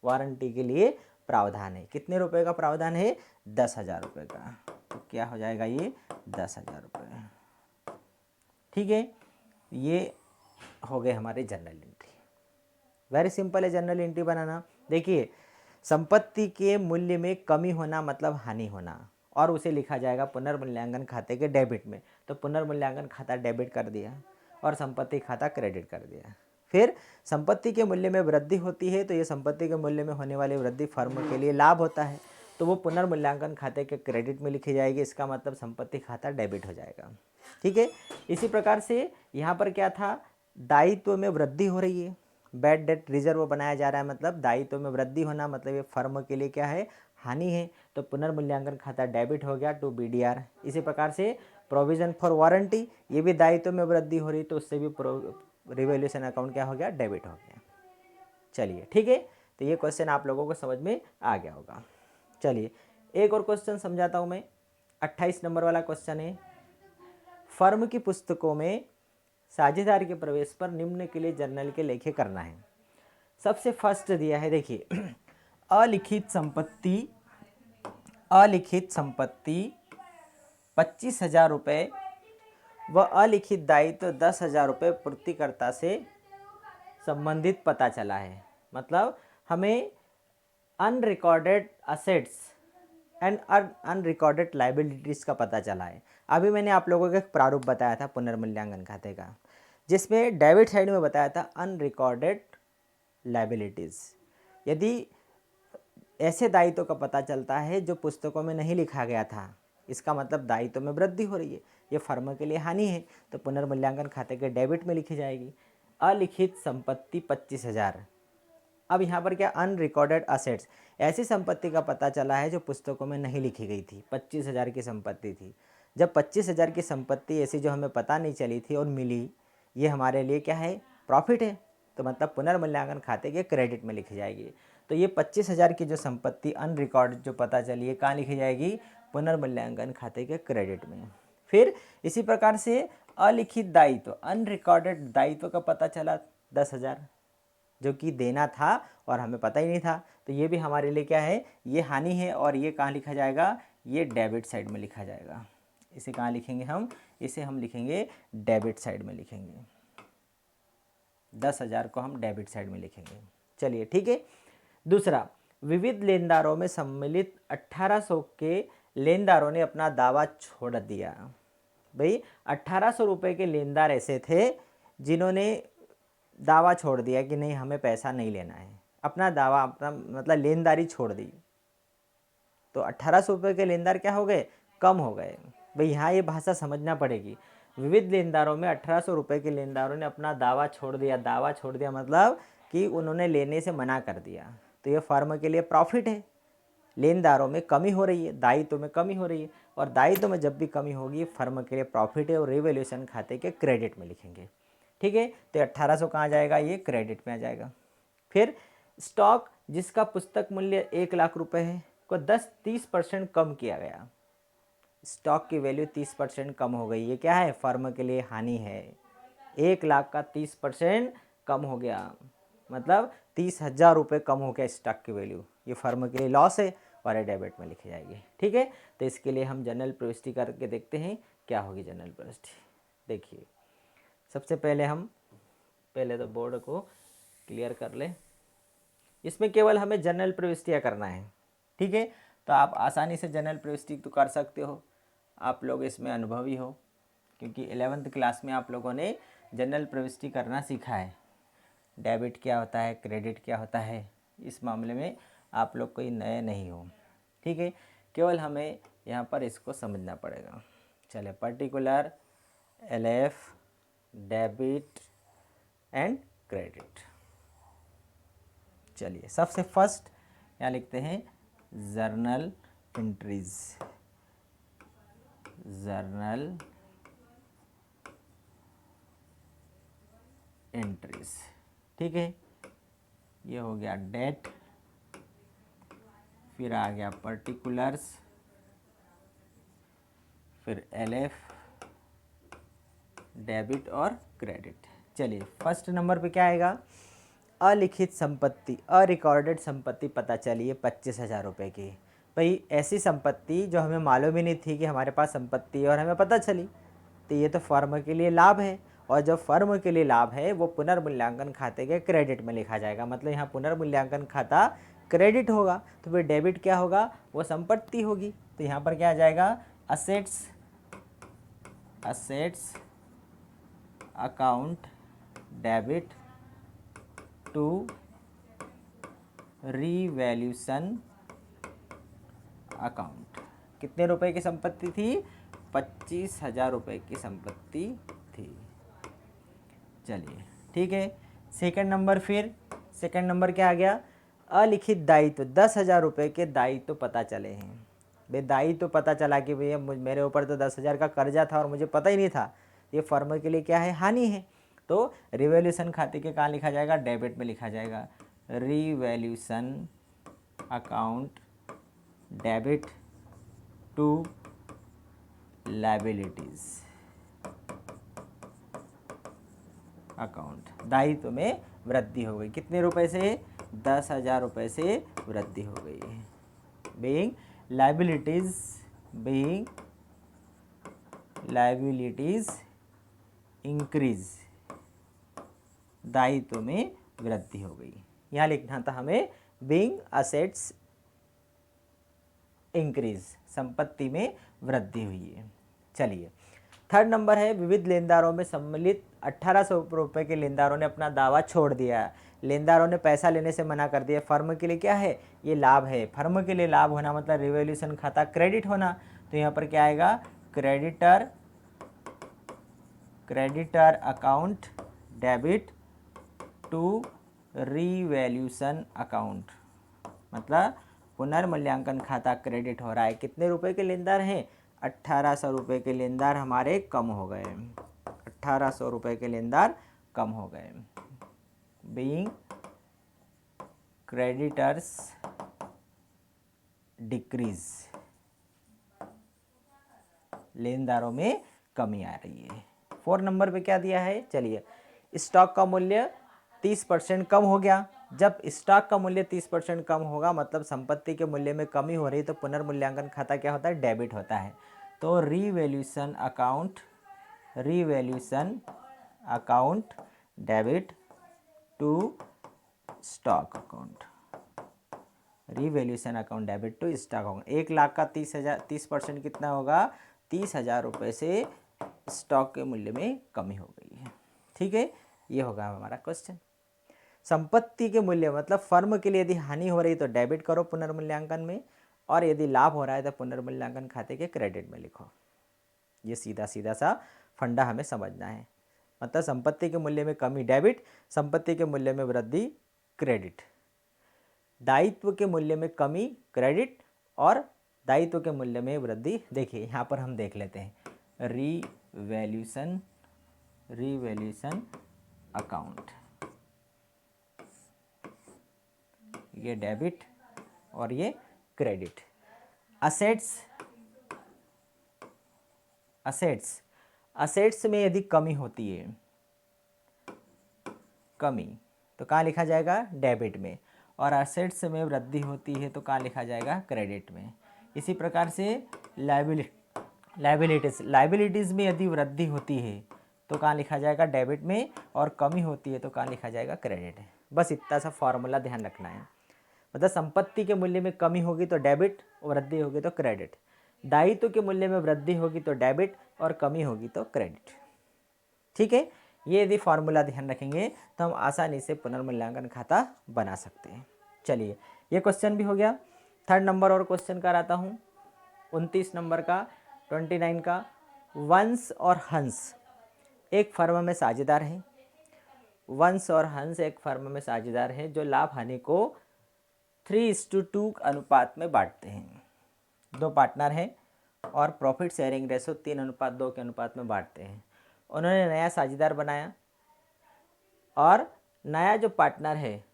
warranty के लिए प्रावधान है। कितने रुपए का प्रावधान है, 10,000 रुपये का। तो क्या हो जाएगा ये 10,000 रुपये, ठीक है। ये हो गए हमारे जनरल एंट्री। वेरी सिंपल है जनरल एंट्री बनाना। देखिए संपत्ति के मूल्य में कमी होना मतलब हानि होना, और उसे लिखा जाएगा पुनर्मूल्यांकन खाते के डेबिट में। तो पुनर्मूल्यांकन खाता डेबिट कर दिया और संपत्ति खाता क्रेडिट कर दिया। फिर संपत्ति के मूल्य में वृद्धि होती है, तो ये संपत्ति के मूल्य में होने वाली वृद्धि फर्म के लिए लाभ होता है, तो वो पुनर्मूल्यांकन खाते के क्रेडिट में लिखी जाएगी। इसका मतलब संपत्ति खाता डेबिट हो जाएगा, ठीक है। इसी प्रकार से यहाँ पर क्या था, दायित्व में वृद्धि हो रही है, बैड डेट रिजर्व बनाया जा रहा है, मतलब दायित्व में वृद्धि होना मतलब ये फर्म के लिए क्या है, हानि है। तो पुनर्मूल्यांकन खाता डेबिट हो गया टू BDR। इसी प्रकार से प्रोविजन फॉर वारंटी, ये भी दायित्व में वृद्धि हो रही, तो उससे भी रिवैल्यूएशन अकाउंट क्या हो गया, डेबिट हो गया। चलिए ठीक है, तो ये क्वेश्चन आप लोगों को समझ में आ गया होगा। चलिए एक और क्वेश्चन समझाता हूँ मैं। 28 नंबर वाला क्वेश्चन है, फर्म की पुस्तकों में साझेदार के प्रवेश पर निम्न के लिए जर्नल के लेखे करना है। सबसे फर्स्ट दिया है, देखिए अलिखित संपत्ति 25,000 रुपये व अलिखित दायित्व 10,000 रुपये पूर्तिकर्ता से संबंधित पता चला है। मतलब हमें unrecorded assets and unrecorded liabilities का पता चला है। अभी मैंने आप लोगों को एक प्रारूप बताया था पुनर्मूल्यांकन खाते का, जिसमें डेबिट साइड में बताया था अनरिकॉर्डेड लाइबिलिटीज़। यदि ऐसे दायित्व का पता चलता है जो पुस्तकों में नहीं लिखा गया था, इसका मतलब दायित्व में वृद्धि हो रही है, ये फर्म के लिए हानि है, तो पुनर्मूल्यांकन खाते के डेबिट में लिखी जाएगी। अलिखित संपत्ति 25,000। अब यहाँ पर क्या, अनरिकॉर्डेड असेट्स, ऐसी संपत्ति का पता चला है जो पुस्तकों में नहीं लिखी गई थी। 25,000 की संपत्ति थी। जब 25,000 की संपत्ति ऐसी जो हमें पता नहीं चली थी और मिली, ये हमारे लिए क्या है, प्रॉफिट है, तो मतलब पुनर्मूल्यांकन खाते के क्रेडिट में लिखी जाएगी। तो ये 25,000 की जो संपत्ति अनरिकॉर्डेड जो पता चली है कहाँ लिखी जाएगी, पुनर्मूल्यांकन खाते के क्रेडिट में। फिर इसी प्रकार से अलिखित दायित्व, अनरिकॉर्डेड दायित्व का पता चला 10,000 जो कि देना था और हमें पता ही नहीं था, तो ये भी हमारे लिए क्या है, ये हानि है और ये कहाँ लिखा जाएगा, ये डेबिट साइड में लिखा जाएगा। इसे कहाँ लिखेंगे हम, इसे हम लिखेंगे डेबिट साइड में लिखेंगे, 10,000 को हम डेबिट साइड में लिखेंगे। चलिए ठीक है। दूसरा, विविध लेनदारों में सम्मिलित 1800 के लेनदारों ने अपना दावा छोड़ दिया। भाई 1800 रुपये के लेनदार ऐसे थे जिन्होंने दावा छोड़ दिया कि नहीं हमें पैसा नहीं लेना है, अपना दावा, अपना मतलब लेनदारी छोड़ दी। तो 1800 रुपये के लेनदार क्या हो गए, कम हो गए। भाई यहाँ ये भाषा समझना पड़ेगी। विविध लेनदारों में 1800 रुपये के लेनदारों ने अपना दावा छोड़ दिया। दावा छोड़ दिया मतलब कि उन्होंने लेने से मना कर दिया। तो ये फर्म के लिए प्रॉफिट है। लेनदारों में कमी हो रही है, दायित्व में कमी हो रही है, और दायित्व में जब भी कमी होगी फर्म के लिए प्रॉफिट है और रिवैल्यूएशन खाते के क्रेडिट में लिखेंगे। ठीक है, तो 1800 कहाँ जाएगा, ये क्रेडिट में आ जाएगा। फिर स्टॉक जिसका पुस्तक मूल्य 1 लाख रुपए है को 30% कम किया गया। स्टॉक की वैल्यू 30% कम हो गई, ये क्या है, फर्म के लिए हानि है। 1 लाख का 30% कम हो गया मतलब 30,000 रुपये कम हो गया स्टॉक की वैल्यू, ये फर्म के लिए लॉस है और ये डेबिट में लिखी जाएगी। ठीक है, तो इसके लिए हम जनरल प्रविष्टि करके देखते हैं क्या होगी जनरल प्रविष्टि। देखिए सबसे पहले हम पहले तो बोर्ड को क्लियर कर लें। इसमें केवल हमें जनरल प्रविष्टियाँ करना है। ठीक है, तो आप आसानी से जनरल प्रविष्टि तो कर सकते हो, आप लोग इसमें अनुभवी हो क्योंकि 11th क्लास में आप लोगों ने जनरल प्रविष्टि करना सीखा है। डेबिट क्या होता है, क्रेडिट क्या होता है, इस मामले में आप लोग कोई नए नहीं हो। ठीक है, केवल हमें यहाँ पर इसको समझना पड़ेगा। चले, particular, LF, debit and credit. चलिए सबसे फर्स्ट यहाँ लिखते हैं जर्नल एंट्रीज, जर्नल एंट्रीज। ठीक है, ये हो गया डेट, फिर आ गया पर्टिकुलर्स, फिर LF, डेबिट और क्रेडिट। चलिए फर्स्ट नंबर पे क्या आएगा, अलिखित संपत्ति, अरिकॉर्डेड संपत्ति पता चली है 25,000 रुपये की। भाई ऐसी संपत्ति जो हमें मालूम ही नहीं थी कि हमारे पास संपत्ति है और हमें पता चली, तो ये तो फर्म के लिए लाभ है, और जब फर्म के लिए लाभ है वो पुनर्मूल्यांकन खाते के क्रेडिट में लिखा जाएगा। मतलब यहाँ पुनर्मूल्यांकन खाता क्रेडिट होगा, तो फिर डेबिट क्या होगा, वो संपत्ति होगी। तो यहाँ पर क्या आ जाएगा, assets, assets account debit to revaluation account. कितने रुपए की संपत्ति थी, 25,000 रुपये की संपत्ति थी। चलिए ठीक है, सेकंड नंबर, फिर सेकंड नंबर क्या आ गया, अलिखित दायित्व, 10,000 रुपये के दायित्व पता चले हैं। भाई दायित्व पता चला कि भैया मेरे ऊपर तो 10,000 का कर्जा था और मुझे पता ही नहीं था, ये फर्म के लिए क्या है, हानि है। तो रिवैल्यूएशन खाते के कहाँ लिखा जाएगा, डेबिट में लिखा जाएगा। Revaluation account debit to liabilities account. दायित्व में वृद्धि हो गई, कितने रुपए से, 10,000 रुपये से वृद्धि हो गई। Being liabilities, being liabilities increase, दायित्व में वृद्धि हो गई। यहाँ लिखना था हमें बीइंग असेट्स इंक्रीज, संपत्ति में वृद्धि हुई है। चलिए थर्ड नंबर है, विविध लेनदारों में सम्मिलित 1800 रुपये के लेनदारों ने अपना दावा छोड़ दिया। लेनदारों ने पैसा लेने से मना कर दिया। फर्म के लिए क्या है, ये लाभ है। फर्म के लिए लाभ होना मतलब रिवैल्यूएशन खाता क्रेडिट होना। तो यहाँ पर क्या आएगा, creditor, creditor account debit to revaluation account, मतलब पुनर्मूल्यांकन खाता क्रेडिट हो रहा है। कितने रुपए के लेनदार हैं, 1800 रुपये के लेनदार हमारे कम हो गए, 1800 रुपये के लेनदार कम हो गए। बीइंग क्रेडिटर्स डिक्रीज, लेनदारों में कमी आ रही है। 4 नंबर पे क्या दिया है, चलिए स्टॉक का मूल्य 30% कम हो गया। जब स्टॉक का मूल्य 30% कम होगा मतलब संपत्ति के मूल्य में कमी हो रही है, तो पुनर्मूल्यांकन खाता क्या होता है, डेबिट होता है। तो revaluation account debit to stock account, revaluation account debit to stock account. 1,00,000 का 30% कितना होगा, 30,000 रुपये से स्टॉक के मूल्य में कमी हो गई है। ठीक है, ये होगा हमारा क्वेश्चन। संपत्ति के मूल्य मतलब फर्म के लिए यदि हानि हो रही तो डेबिट करो पुनर्मूल्यांकन में, और यदि लाभ हो रहा है तो पुनर्मूल्यांकन खाते के क्रेडिट में लिखो। ये सीधा सीधा सा फंडा हमें समझना है। मतलब संपत्ति के मूल्य में कमी डेबिट, संपत्ति के मूल्य में वृद्धि क्रेडिट, दायित्व के मूल्य में कमी क्रेडिट, और दायित्व के मूल्य में वृद्धि। देखिए यहाँ पर हम देख लेते हैं, रीवैल्यूएशन अकाउंट, ये डेबिट और ये क्रेडिट। असेट्स में यदि कमी होती है, कमी, तो कहाँ लिखा जाएगा, डेबिट में, और असेट्स में वृद्धि होती है तो कहाँ लिखा जाएगा, क्रेडिट में। इसी प्रकार से लायबिलिटीज़ में यदि वृद्धि होती है तो कहाँ लिखा जाएगा, डेबिट में, और कमी होती है तो कहाँ लिखा जाएगा, क्रेडिट है। बस इतना सा फॉर्मूला ध्यान रखना है। मतलब संपत्ति के मूल्य में कमी होगी तो डेबिट, वृद्धि होगी तो क्रेडिट, दायित्व के मूल्य में वृद्धि होगी तो डेबिट, और कमी होगी तो क्रेडिट। ठीक है, ये यदि फॉर्मूला ध्यान रखेंगे तो हम आसानी से पुनर्मूल्यांकन खाता बना सकते हैं। चलिए, ये क्वेश्चन भी हो गया। 3rd नंबर और क्वेश्चन कराता हूँ, 29 नंबर का, 29 का। वंश और हंस एक फर्म में साझेदार हैं। वंश और हंस एक फर्म में साझेदार हैं जो लाभ हानि को 3:2 अनुपात में बांटते हैं। 2 पार्टनर हैं और प्रॉफिट शेयरिंग रेशो 3:2 के अनुपात में बांटते हैं। उन्होंने नया साझेदार बनाया, और नया जो पार्टनर है,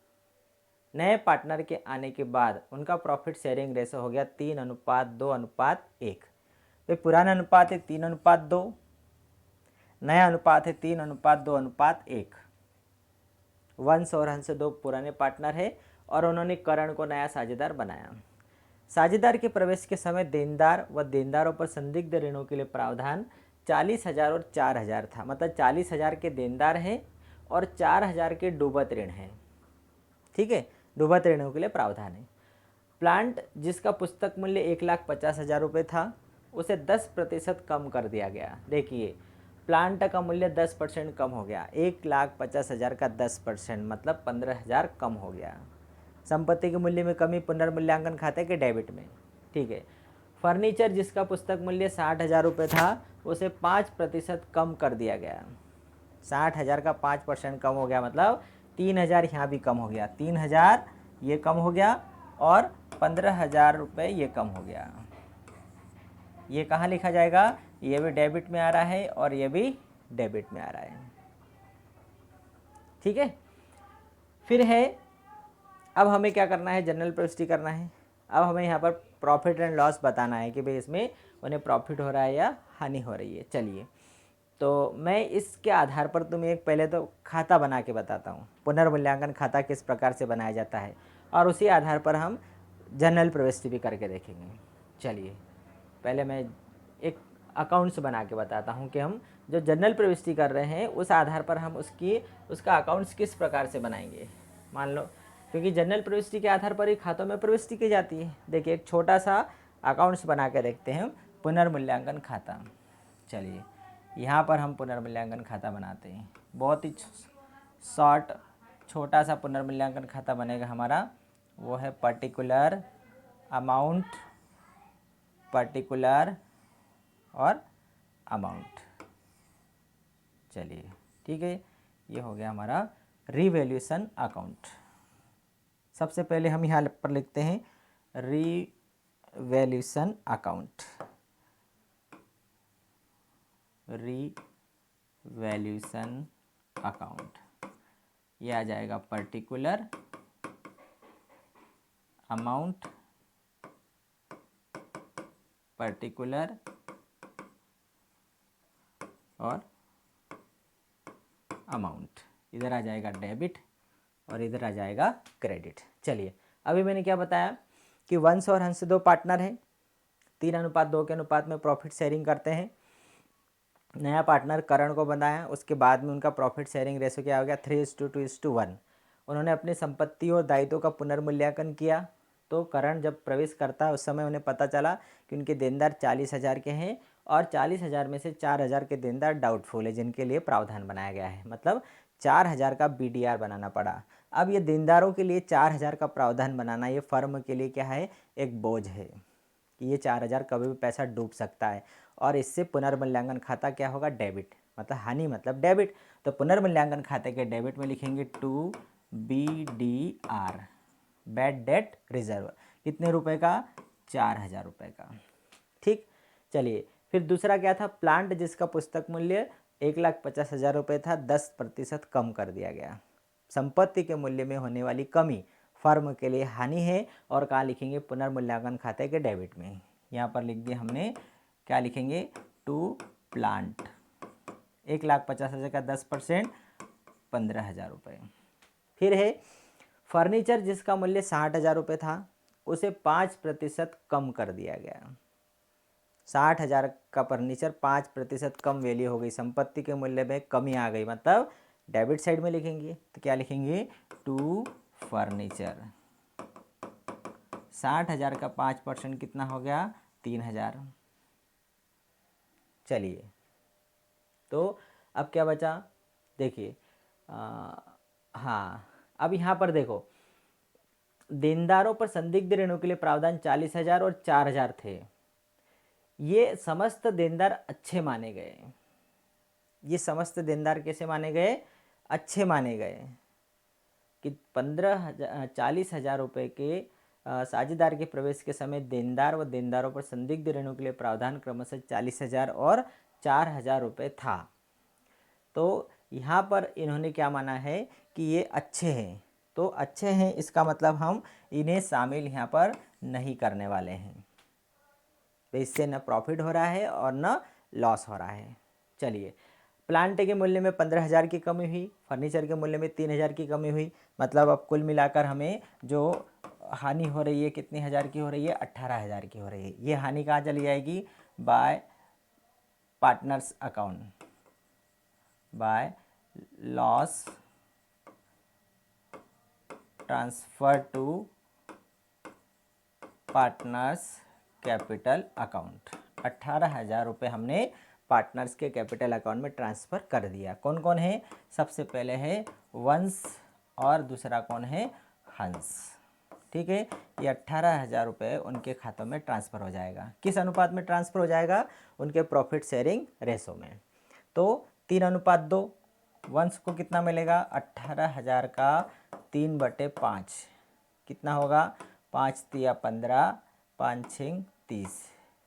नए पार्टनर के आने के बाद उनका प्रॉफिट शेयरिंग रेशो हो गया 3:2:1। तो पुराना अनुपात है 3:2, नया अनुपात है 3:2:1। वंश और हंस 2 पुराने पार्टनर है और उन्होंने करण को नया साझेदार बनाया। साझेदार के प्रवेश के समय देनदार व देनदारों पर संदिग्ध ऋणों के लिए प्रावधान 40,000 और 4,000 था। मतलब 40,000 के देनदार हैं और 4,000 के डूबत ऋण हैं। ठीक है, डूबत ऋणों के लिए प्रावधान है। प्लांट जिसका पुस्तक मूल्य 1,50,000 रुपये था, उसे 10% कम कर दिया गया। देखिए, प्लांट का मूल्य 10% कम हो गया। 1,50,000 का 10% मतलब 15,000 कम हो गया। संपत्ति के मूल्य में कमी पुनर्मूल्यांकन खाते के डेबिट में। ठीक है, फर्नीचर जिसका पुस्तक मूल्य 60,000 रुपये था, उसे 5% कम कर दिया गया। 60,000 का 5% कम हो गया, मतलब 3,000 यहाँ भी कम हो गया। 3,000 ये कम हो गया और 15,000 रुपये ये कम हो गया। ये कहाँ लिखा जाएगा, ये भी डेबिट में आ रहा है और ये भी डेबिट में आ रहा है। ठीक है, फिर है, अब हमें क्या करना है, जनरल प्रविष्टि करना है। अब हमें यहाँ पर प्रॉफिट एंड लॉस बताना है कि भाई इसमें उन्हें प्रॉफिट हो रहा है या हानि हो रही है। चलिए, तो मैं इसके आधार पर तुम्हें एक पहले तो खाता बना के बताता हूँ, पुनर्मूल्यांकन खाता किस प्रकार से बनाया जाता है, और उसी आधार पर हम जनरल प्रविष्टि भी करके देखेंगे। चलिए, पहले मैं एक अकाउंट्स बना के बताता हूँ कि हम जो जनरल प्रविष्टि कर रहे हैं उस आधार पर हम उसका अकाउंट्स किस प्रकार से बनाएंगे। मान लो, क्योंकि जनरल प्रविष्टि के आधार पर ही खातों में प्रविष्टि की जाती है। देखिए, एक छोटा सा अकाउंट्स बना के देखते हैं, पुनर्मूल्यांकन खाता। चलिए, यहाँ पर हम पुनर्मूल्यांकन खाता बनाते हैं। बहुत ही शॉर्ट छोटा सा पुनर्मूल्यांकन खाता बनेगा हमारा, वो है पर्टिकुलर अमाउंट, पर्टिकुलर और अमाउंट। चलिए, ठीक है, ये हो गया हमारा रीवैल्यूएशन अकाउंट। सबसे पहले हम यहाँ पर लिखते हैं रीवैल्यूएशन अकाउंट, रीवैल्यूएशन अकाउंट। ये आ जाएगा पर्टिकुलर अमाउंट, पर्टिकुलर और अमाउंट, इधर आ जाएगा डेबिट और इधर आ जाएगा क्रेडिट। चलिए, अभी मैंने क्या बताया कि वंश और हंस दो पार्टनर हैं, 3:2 के अनुपात में प्रॉफिट शेयरिंग करते हैं। नया पार्टनर करण को बनाया, उसके बाद में उनका प्रॉफिट शेयरिंग रेशो क्या हो गया 3:2:1। उन्होंने अपनी संपत्ति और दायित्वों का पुनर्मूल्यांकन किया। तो करण जब प्रवेश करता है उस समय उन्हें पता चला कि उनके देनदार 40,000 के हैं और 40,000 में से 4,000 के देनदार डाउटफुल है, जिनके लिए प्रावधान बनाया गया है, मतलब 4,000 का BDR बनाना पड़ा। अब ये देनदारों के लिए 4,000 का प्रावधान बनाना ये फर्म के लिए क्या है, एक बोझ है कि ये 4,000 कभी भी पैसा डूब सकता है और इससे पुनर्मूल्यांकन खाता क्या होगा, डेबिट, मतलब हानि मतलब डेबिट। तो पुनर्मूल्यांकन खाते के डेबिट में लिखेंगे 2BDR, बैड डेट रिजर्व, कितने रुपए का, 4,000 रुपये का। ठीक, चलिए फिर दूसरा क्या था, प्लांट जिसका पुस्तक मूल्य 1,50,000 रुपये था, 10% कम कर दिया गया। संपत्ति के मूल्य में होने वाली कमी फर्म के लिए हानि है और कहाँ लिखेंगे, पुनर्मूल्यांकन खाते के डेबिट में। यहाँ पर लिख दिया हमने, क्या लिखेंगे, टू प्लांट, 1,50,000 का 10%, 15,000 रुपये। फिर है फर्नीचर जिसका मूल्य 60,000 रुपये था, उसे 5% कम कर दिया गया। 60,000 का फर्नीचर 5% कम वैल्यू हो गई, संपत्ति के मूल्य में कमी आ गई, मतलब डेबिट साइड में लिखेंगे तो क्या लिखेंगे, टू फर्नीचर। 60,000 का 5% कितना हो गया, 3,000। चलिए, तो अब क्या बचा, देखिए, हाँ, अब यहाँ पर देखो, देनदारों पर संदिग्ध ऋणों के लिए प्रावधान 40,000 और 4,000 थे। ये समस्त देनदार अच्छे माने गए। ये समस्त देनदार कैसे माने गए, अच्छे माने गए कि 40,000 रुपये के साझेदार के प्रवेश के समय देनदार व देनदारों पर संदिग्ध ऋणों के लिए प्रावधान क्रमशः 40,000 और 4,000 रुपये था। तो यहाँ पर इन्होंने क्या माना है कि ये अच्छे हैं, तो अच्छे हैं इसका मतलब हम इन्हें शामिल यहाँ पर नहीं करने वाले हैं, तो इससे न प्रॉफिट हो रहा है और न लॉस हो रहा है। चलिए, प्लांट के मूल्य में 15,000 की कमी हुई, फर्नीचर के मूल्य में 3,000 की कमी हुई, मतलब अब कुल मिलाकर हमें जो हानि हो रही है कितने हज़ार की हो रही है, 18,000 की हो रही है। ये हानि कहाँ चली जाएगी, by partners account, by loss transfer to partners capital account. 18,000 रुपये हमने पार्टनर्स के कैपिटल अकाउंट में ट्रांसफ़र कर दिया। कौन कौन है, सबसे पहले है वंश और दूसरा कौन है, हंस। ठीक है, ये 18,000 रुपये उनके खातों में ट्रांसफ़र हो जाएगा। किस अनुपात में ट्रांसफ़र हो जाएगा, उनके प्रॉफिट शेयरिंग रेशो में। तो 3:2, वंश को कितना मिलेगा, 18,000 का 3/5 कितना होगा, 5 तिया 15, 5 6 30,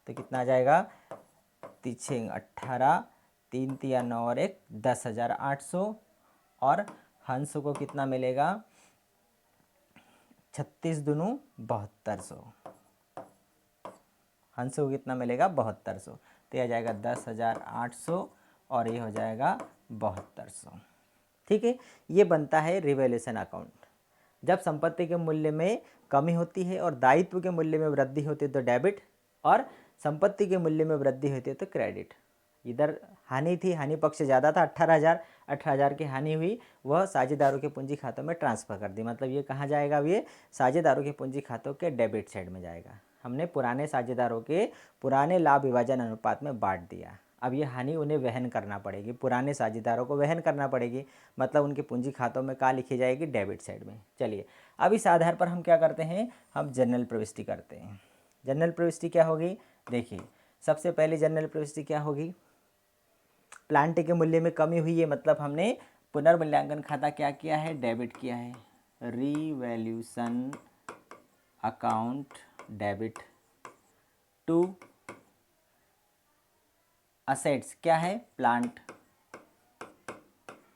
तो कितना आ जाएगा, 3 18, 3 तिया 9 और 1 10,800। और हंस को कितना मिलेगा, 36 दूनू 7200, हंस को कितना मिलेगा, 7200, तो यह आ जाएगा 10,800 और ये हो जाएगा 7200। ठीक है, ये बनता है रिवैल्यूएशन अकाउंट। जब संपत्ति के मूल्य में कमी होती है और दायित्व के मूल्य में वृद्धि होती है तो डेबिट, और संपत्ति के मूल्य में वृद्धि होती है तो क्रेडिट। इधर हानि थी, हानि पक्ष ज़्यादा था, 18,000 की हानि हुई, वह साझेदारों के पूंजी खातों में ट्रांसफ़र कर दी, मतलब ये कहाँ जाएगा, ये साझेदारों के पूंजी खातों के डेबिट साइड में जाएगा। हमने पुराने साझेदारों के पुराने लाभ विभाजन अनुपात में बांट दिया। अब ये हानि उन्हें वहन करना पड़ेगी, पुराने साझेदारों को वहन करना पड़ेगी, मतलब उनके पूंजी खातों में कहाँ लिखी जाएगी, डेबिट साइड में। चलिए, अब इस आधार पर हम क्या करते हैं, हम जनरल प्रविष्टि करते हैं। जनरल प्रविष्टि क्या होगी, देखिए, सबसे पहले जनरल प्रविष्टि क्या होगी, प्लांट के मूल्य में कमी हुई है, मतलब हमने पुनर्मूल्यांकन खाता क्या किया है, डेबिट किया है, revaluation account debit to assets क्या है, प्लांट,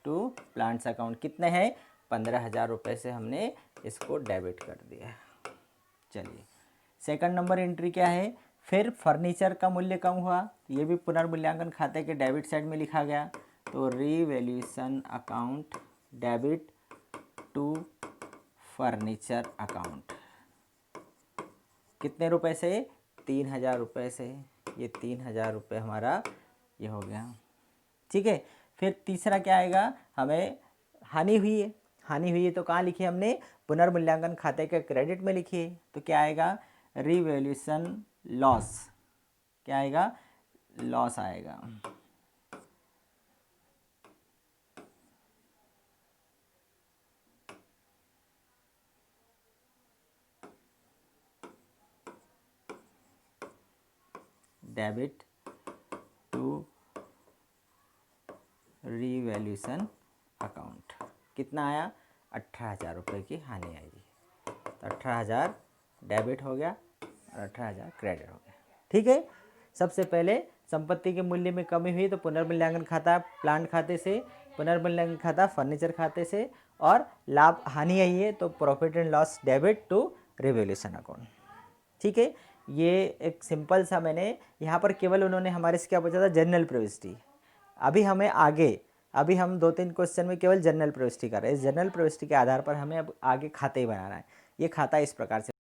टू प्लांट्स अकाउंट कितने हैं, 15,000 रुपये से हमने इसको डेबिट कर दिया। चलिए सेकंड नंबर एंट्री क्या है, फिर फर्नीचर का मूल्य कम हुआ, ये भी पुनर्मूल्यांकन खाते के डेबिट साइड में लिखा गया। तो revaluation account debit to furniture account, कितने रुपए से, 3000 रुपये से, ये 3000 रुपये हमारा ये हो गया। ठीक है, फिर तीसरा क्या आएगा, हमें हानि हुई है, हानि हुई है तो कहाँ लिखी हमने, पुनर्मूल्यांकन खाते के क्रेडिट में लिखी है। तो क्या आएगा, रिवैल्यूएशन लॉस, क्या आएगा, लॉस आएगा। डेबिट टू रिवैल्यूएशन अकाउंट, कितना आया, 18,000 रुपये की हानि आएगी। तो 18,000 डेबिट हो गया और 18,000 क्रेडिट हो गया। ठीक है, सबसे पहले संपत्ति के मूल्य में कमी हुई तो पुनर्मूल्यांकन खाता प्लांट खाते से, पुनर्मूल्यांकन खाता फर्नीचर खाते से, और लाभ हानि आई है तो profit and loss debit to revaluation account. ठीक है, ये एक सिंपल सा मैंने यहाँ पर केवल उन्होंने हमारे से क्या पूछा था, जनरल प्रविष्टि। अभी हमें आगे, अभी हम 2-3 क्वेश्चन में केवल जनरल प्रविष्टि कर रहे हैं। इस जनरल प्रविष्टि के आधार पर हमें अब आगे खाते ही बनाना है। ये खाता इस प्रकार से